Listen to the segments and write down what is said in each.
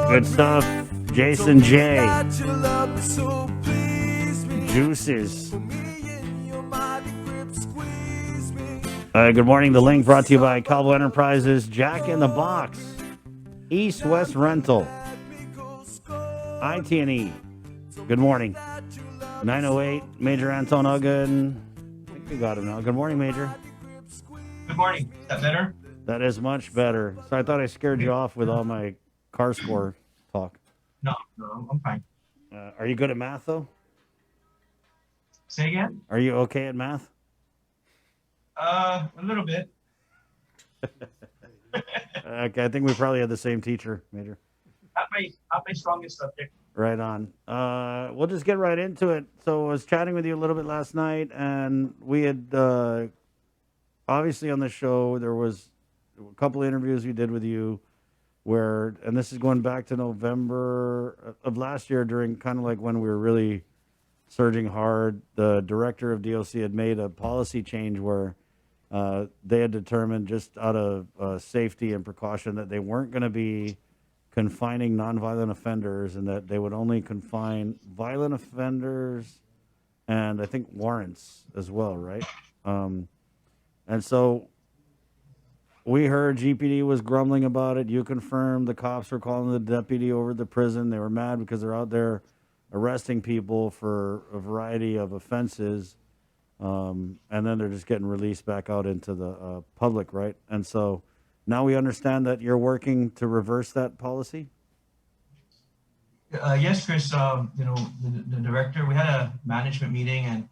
Good stuff. Jason J. Juices. Good morning. The link brought to you by Calvo Enterprises, Jack in the Box, East West Rental, IT&E. Good morning. 908, Major Anton Uggan. I think we got him now. Good morning, Major. Good morning. Is that better? That is much better. So I thought I scared you off with all my car score talk. No, I'm fine. Are you good at math, though? Say again? Are you okay at math? A little bit. Okay, I think we probably had the same teacher, Major. Not my strongest subject. Right on. We'll just get right into it. So I was chatting with you a little bit last night, and we had obviously on the show there was a couple of interviews we did with you where, and this is going back to November of last year during kind of like when we were really surging hard. The director of DOC had made a policy change where they had determined just out of safety and precaution that they weren't going to be confining nonviolent offenders and that they would only confine violent offenders and I think warrants as well, right? And so we heard GPD was grumbling about it. You confirmed the cops were calling the deputy over the prison. They were mad because they're out there arresting people for a variety of offenses. And then they're just getting released back out into the public, right? And so now we understand that you're working to reverse that policy? Yes, Chris. The director, we had a management meeting and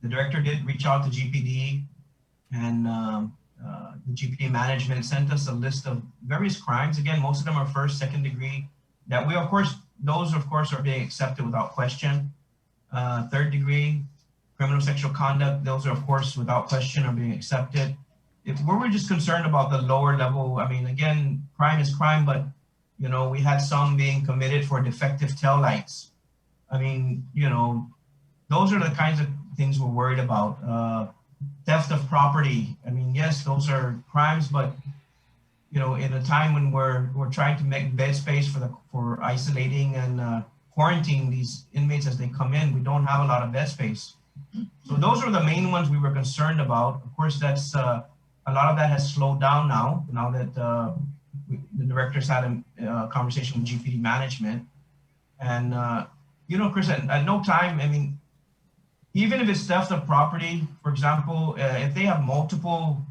the director did reach out to GPD and the GPD management sent us a list of various crimes. Again, most of them are first, second degree that we, of course, those of course are being accepted without question. Third degree, criminal sexual conduct, those are of course without question are being accepted. If we were just concerned about the lower level, I mean, again, crime is crime, but we had some being committed for defective taillights. I mean, those are the kinds of things we're worried about. Theft of property. I mean, yes, those are crimes, but in a time when we're trying to make bed space for isolating and quarantining these inmates as they come in, we don't have a lot of bed space. So those are the main ones we were concerned about. Of course, that's a lot of that has slowed down now that the directors had a conversation with GPD management. And, Chris, at no time, I mean, even if it's theft of property, for example, if they have multiple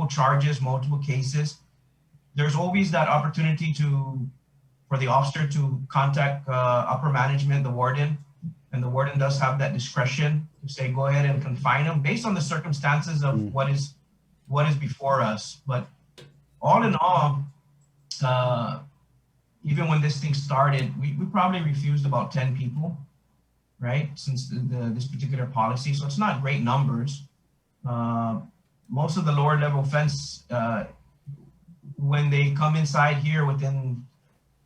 charges, multiple cases, there's always that opportunity for the officer to contact upper management, the warden, and the warden does have that discretion to say, go ahead and confine them based on the circumstances of what is before us. But all in all, even when this thing started, we probably refused about 10 people, right? Since this particular policy. So it's not great numbers. Most of the lower level offense, when they come inside here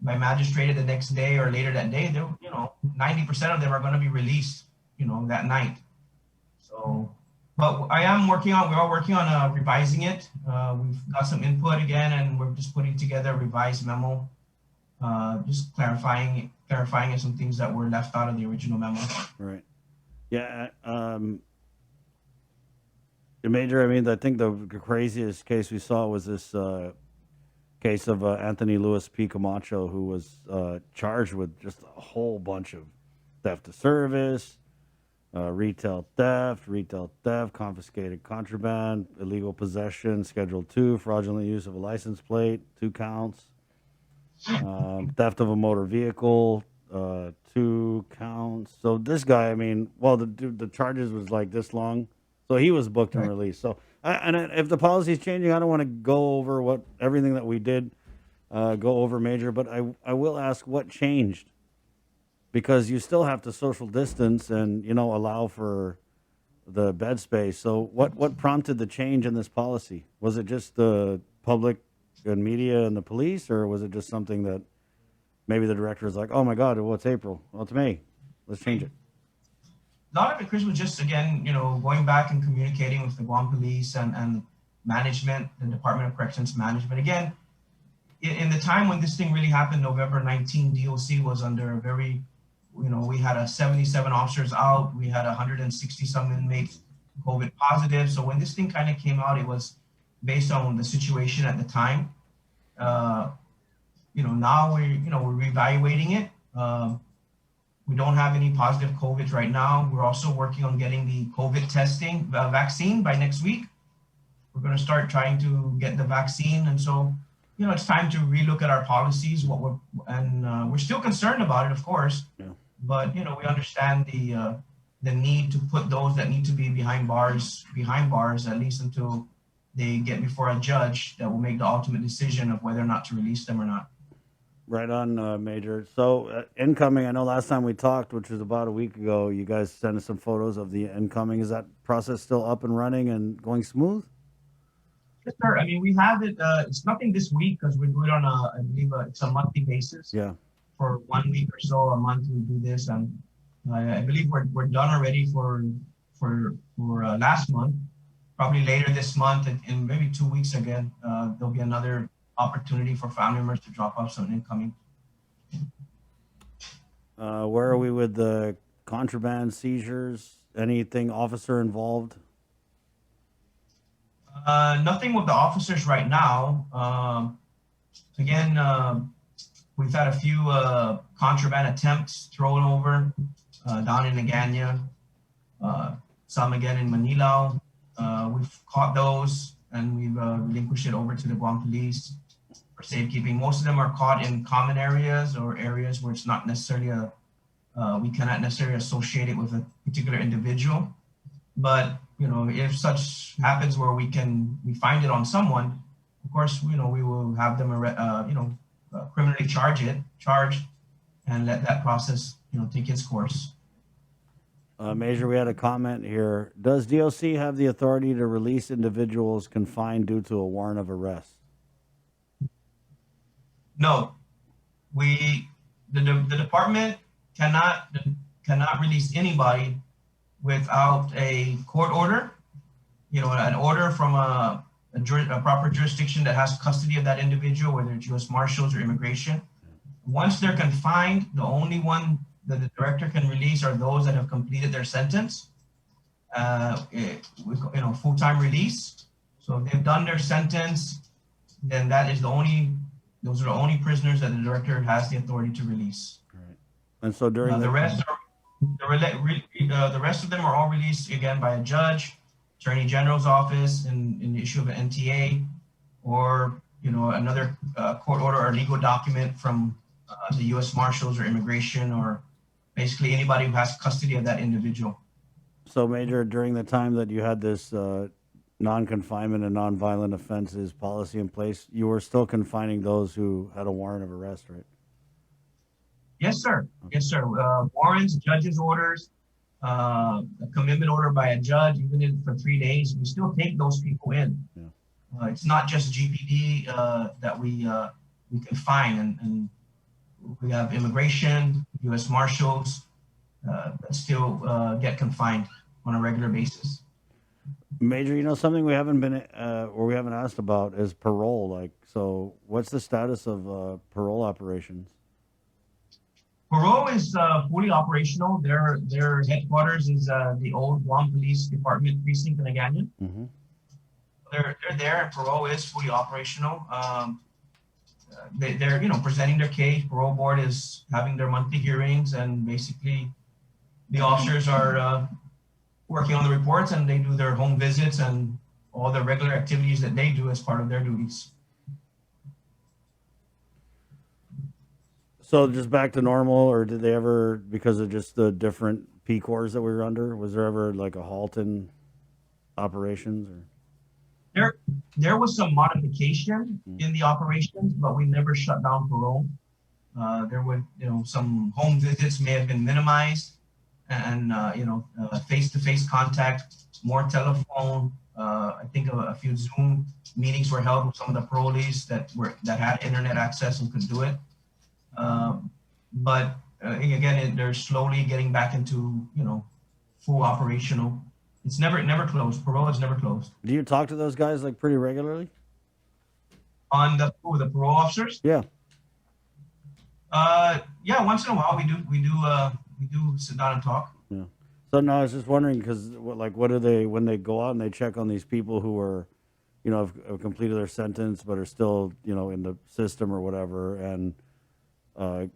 by magistrate the next day or later that day, 90% of them are going to be released, that night. So, but we're all working on revising it. We've got some input again, and we're just putting together a revised memo, just clarifying some things that were left out of the original memo. Right. Yeah. Major, I mean, I think the craziest case we saw was this case of Anthony Luis P. Camacho, who was charged with just a whole bunch of theft of service, retail theft, confiscated contraband, illegal possession, Schedule 2, fraudulent use of a license plate, 2 counts, theft of a motor vehicle, 2 counts. So this guy, I mean, well, the charges was like this long, so he was booked and released. So, if the policy is changing, I don't want to go over everything that we did go over, Major, but I will ask what changed. Because you still have to social distance and, allow for the bed space. So what prompted the change in this policy? Was it just the public and media and the police, or was it just something that maybe the director was like, oh my God, well, it's April. Well, it's May. Let's change it. A lot of it, Chris, was just, again, going back and communicating with the Guam police and management, the Department of Corrections management. Again, in the time when this thing really happened, November 19, DOC was under a very, we had a 77 officers out. We had 160 some inmates COVID positive. So when this thing kind of came out, it was based on the situation at the time. Now we're reevaluating it. We don't have any positive COVID right now. We're also working on getting the COVID testing vaccine by next week. We're going to start trying to get the vaccine. And so, it's time to relook at our policies, we're still concerned about it, of course, Yeah. but, we understand the need to put those that need to be behind bars, at least until they get before a judge that will make the ultimate decision of whether or not to release them or not. Right on, Major. So incoming, I know last time we talked, which was about a week ago, you guys sent us some photos of the incoming. Is that process still up and running and going smooth? Yes, sir. I mean, we have it. It's nothing this week because we do it on I believe it's a monthly basis. Yeah. For 1 week or so, a month we do this, and I believe we're done already for last month. Probably later this month, in maybe 2 weeks again, there'll be another opportunity for family members to drop off some incoming. Where are we with the contraband seizures? Anything officer involved? Nothing with the officers right now. Again, we've had a few contraband attempts thrown over down in Naganya, some again in Manila. We've caught those and we've relinquished it over to the Guam police for safekeeping. Most of them are caught in common areas or areas where it's not necessarily we cannot necessarily associate it with a particular individual. But if such happens where we find it on someone, of course, we will have them, criminally charged, and let that process, take its course. Major, we had a comment here. Does DOC have the authority to release individuals confined due to a warrant of arrest? No, the department cannot release anybody without a court order, an order from a proper jurisdiction that has custody of that individual, whether it's U.S. Marshals or immigration. Once they're confined, the only one that the director can release are those that have completed their sentence, full-time release. So if they've done their sentence, then those are the only prisoners that the director has the authority to release. Right. And so during the rest of them are all released again by a judge, Attorney General's office, in the issue of an NTA, or another court order or legal document from the U.S. Marshals or immigration, or basically anybody who has custody of that individual. So, Major, during the time that you had this non-confinement and non-violent offenses policy in place, you were still confining those who had a warrant of arrest, right? Yes, sir. Yes, sir. Warrants, judge's orders, a commitment order by a judge, even if for 3 days, we still take those people in. Yeah. It's not just GPD that we confine, and we have immigration, U.S. Marshals that still get confined on a regular basis. Major, something we haven't been or we haven't asked about is parole. So what's the status of parole operations? Parole is fully operational. Their headquarters is the old Guam Police Department precinct in Naganya. Mm-hmm. They're there, and parole is fully operational. They're presenting their case. Parole board is having their monthly hearings, and basically the officers are working on the reports, and they do their home visits and all the regular activities that they do as part of their duties. So just back to normal, or did they ever, because of just the different P corps that we were under, was there ever like a halt in operations? Or? There was some modification in the operations, but we never shut down parole. There would, some home visits may have been minimized, and face-to-face contact, more telephone. I think a few Zoom meetings were held with some of the parolees that had internet access and could do it. But again, they're slowly getting back into, full operational. It's never closed. Parole is never closed. Do you talk to those guys pretty regularly? On the parole officers. Yeah. Yeah, once in a while we do sit down and talk. Yeah. So no, I was just wondering because what do they when they go out and they check on these people who are, have completed their sentence but are still, in the system or whatever, and uh,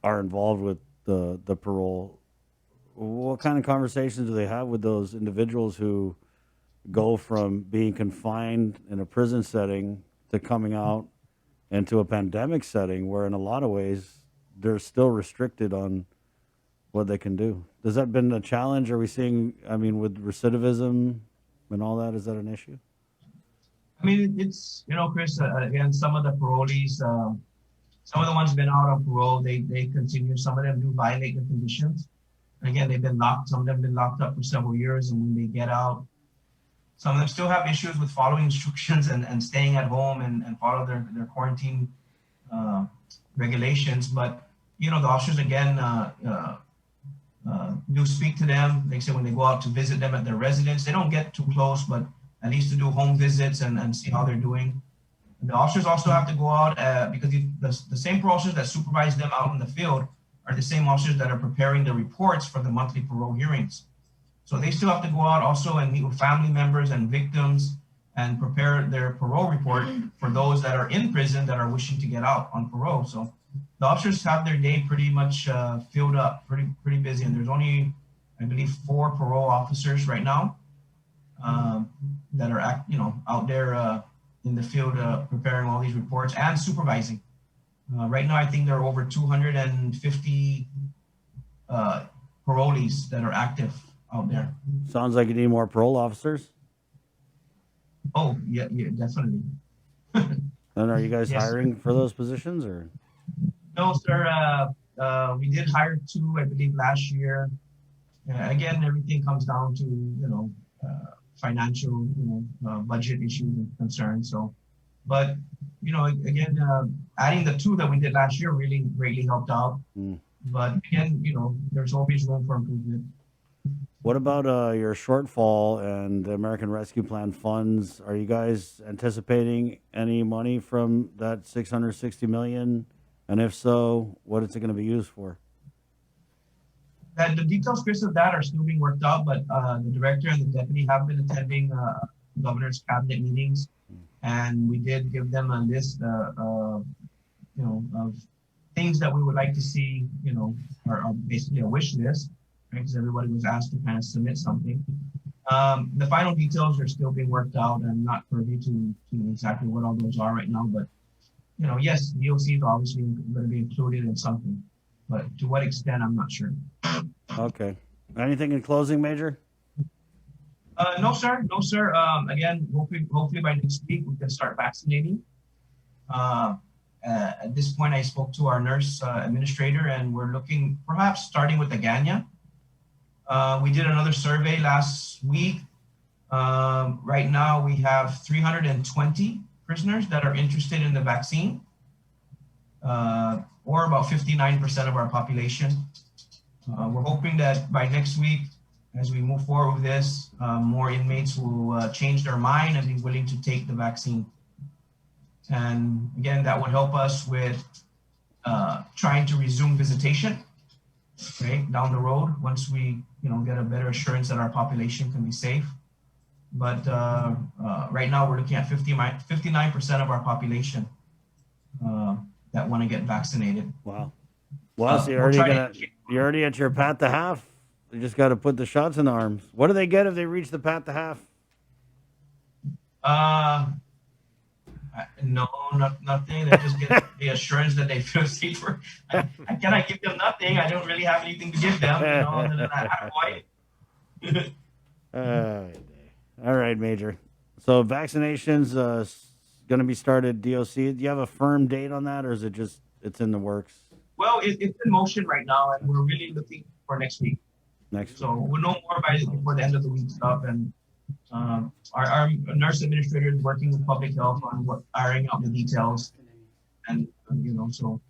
are involved with the parole. What kind of conversations do they have with those individuals who go from being confined in a prison setting to coming out into a pandemic setting where in a lot of ways they're still restricted on what they can do? Has that been a challenge? Are we seeing, I mean, with recidivism and all that, is that an issue? I mean, it's Chris. Again, some of the parolees, some of the ones been out on parole, they continue. Some of them do violate the conditions. And again, they've been locked. Some of them been locked up for several years, and when they get out, some of them still have issues with following instructions and staying at home and follow their quarantine uh, regulations. But the officers again do speak to them. They say when they go out to visit them at their residence, they don't get too close, but at least to do home visits and see how they're doing. And the officers also have to go out because the same officers that supervise them out in the field are the same officers that are preparing the reports for the monthly parole hearings. So they still have to go out also and meet with family members and victims and prepare their parole report for those that are in prison that are wishing to get out on parole. So the officers have their day pretty much filled up, pretty busy. And there's only, I believe, 4 parole officers right now that are out there in the field preparing all these reports and supervising. Right now, I think there are over 250 parolees that are active out there. Sounds like you need more parole officers. Oh, yeah, definitely. And are you guys Yes, hiring for those positions or? no, sir. We did hire 2, I believe, last year. Again, everything comes down to financial, budget issues and concerns. So, but again, adding the 2 that we did last year really greatly helped out. Mm. But again, there's always room for improvement. What about your shortfall and the American Rescue Plan funds? Are you guys anticipating any money from that 660 million? And if so, what is it going to be used for? The details, Chris, of that are still being worked out, but the director and the deputy have been attending governor's cabinet meetings, and we did give them a list, of things that we would like to see, are basically a wish list, right? Because everybody was asked to kind of submit something. The final details are still being worked out. I'm not privy to exactly what all those are right now, but yes, DOC is obviously going to be included in something, but to what extent, I'm not sure. Okay. Anything in closing, Major? No, sir. No, sir. Again, hopefully by next week we can start vaccinating. At this point, I spoke to our nurse administrator, and we're looking perhaps starting with the Ganya. We did another survey last week. Right now, we have 320 prisoners that are interested in the vaccine, or about 59% of our population. We're hoping that by next week, as we move forward with this, more inmates will change their mind and be willing to take the vaccine. And again, that would help us with trying to resume visitation, right, down the road once we get a better assurance that our population can be safe. But right now we're looking at 59% of our population that want to get vaccinated. Wow. Well, so you're already at your path to half. You just got to put the shots in the arms. What do they get if they reach the path to half? No, nothing. They just get the assurance that they feel safer. I cannot give them nothing. I don't really have anything to give them. Other than that, all right, Major. So vaccinations going to be started DOC. Do you have a firm date on that, or is it just it's in the works? Well, it's in motion right now, and we're really looking for next week. So we'll know more before the end of the week stuff. And our nurse administrator is working with public health on ironing out the details. And so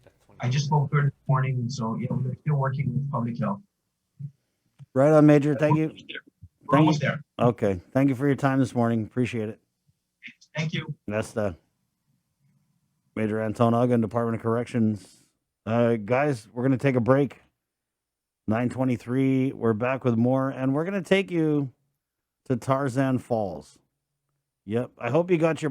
I just spoke to her this morning, and so we're still working with public health. Right on, Major. Thank you. We're almost there. Okay. Thank you for your time this morning. Appreciate it. Thank you. That's Major Anton Uggan, Department of Corrections. Guys, we're going to take a break. 9:23. We're back with more, and we're going to take you to Tarzan Falls. Yep. I hope you got your